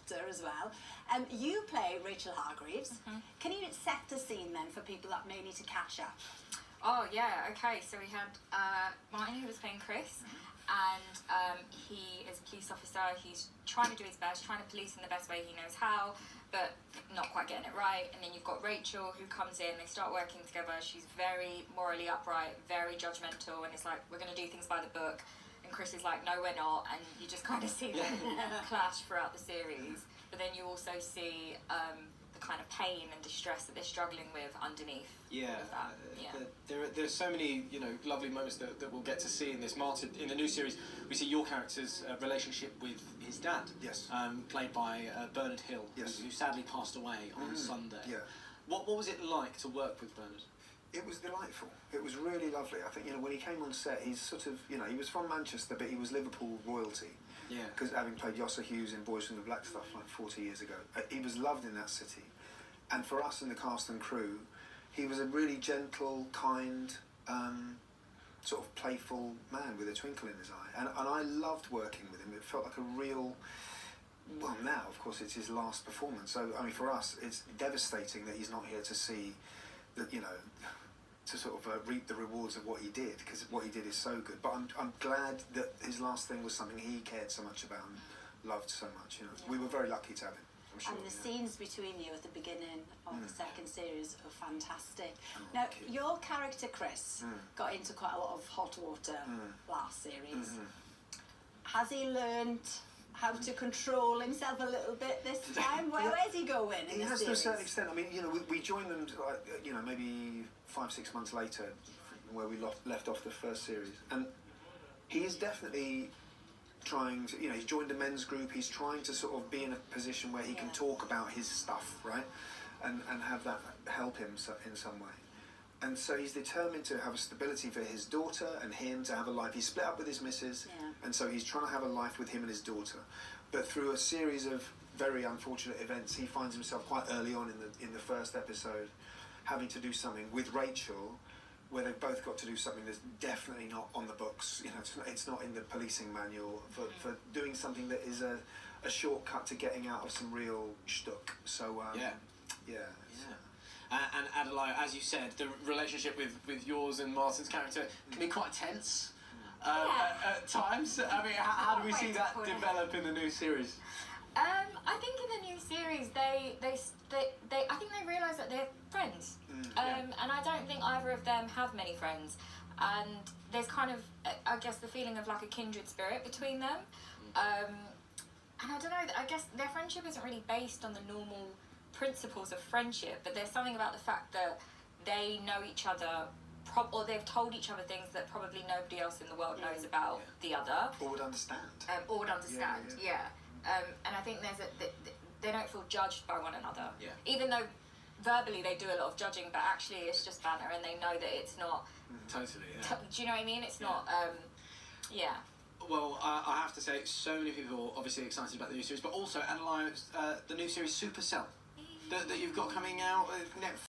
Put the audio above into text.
actor as well. You play Rachel Hargreaves. Can you set the scene then for people that may need to catch up? Oh yeah, okay. So we had Martin, who was playing Chris, and he is a police officer. He's trying to do his best, trying to police in the best way he knows how, but not quite getting it right. And then you've got Rachel, who comes in. They start working together. She's very morally upright, very judgmental, and it's like, we're going to do things by the book. And Chris is like, no, we're not. And you just kind of see them clash throughout the series. But then you also see the kind of pain and distress that they're struggling with underneath. Yeah, all of that. there's so many lovely moments that we'll get to see in this. Martin, in the new series, we see your character's relationship with his dad. Yes. Played by Bernard Hill, yes. who sadly passed away on Sunday. Yeah. What was it like to work with Bernard? It was delightful. It was really lovely. I think, when he came on set, he's sort of, he was from Manchester, but he was Liverpool royalty. Yeah. Because having played Yosser Hughes in Boys from the Black stuff like 40 years ago, he was loved in that city. And for us in the cast and crew, he was a really gentle, kind, sort of playful man with a twinkle in his eye. And I loved working with him. It felt like a real... Well, now, of course, it's his last performance. So, for us, it's devastating that he's not here to see that, to sort of reap the rewards of what he did, because what he did is so good. But I'm glad that his last thing was something he cared so much about and loved so much. We were very lucky to have him. I'm sure, and the scenes between you at the beginning of the second series are fantastic. Now, okay. your character Chris got into quite a lot of hot water last series. Has he learned how to control himself a little bit this time? Where's he going in He the has series? to a certain extent. We joined them, maybe 5-6 months later, where we left off the first series. And he is definitely trying to, he's joined a men's group. He's trying to sort of be in a position where he can talk about his stuff, right? And have that help him in some way. And so he's determined to have a stability for his daughter and him to have a life. He's split up with his missus, and so he's trying to have a life with him and his daughter. But through a series of very unfortunate events, he finds himself quite early on in the first episode having to do something with Rachel, where they've both got to do something that's definitely not on the books. It's not in the policing manual for doing something that is a shortcut to getting out of some real shtuck. So yeah. And Adelaide, as you said, the relationship with yours and Martin's character can be quite tense at times. How do we see that develop in the new series? I think in the new series, I think they realise that they're friends, and I don't think either of them have many friends, and there's kind of, I guess, the feeling of like a kindred spirit between them, and I don't know, I guess their friendship isn't really based on the normal principles of friendship, but there's something about the fact that they know each other, or they've told each other things that probably nobody else in the world knows about the other. Or would understand. And I think they don't feel judged by one another. Yeah. Even though verbally they do a lot of judging, but actually it's just banter, and they know that it's not... Totally, yeah. Do you know what I mean? It's not... Well, I have to say, so many people are obviously excited about the new series, but also, Adelaide, the new series Supercell that you've got coming out next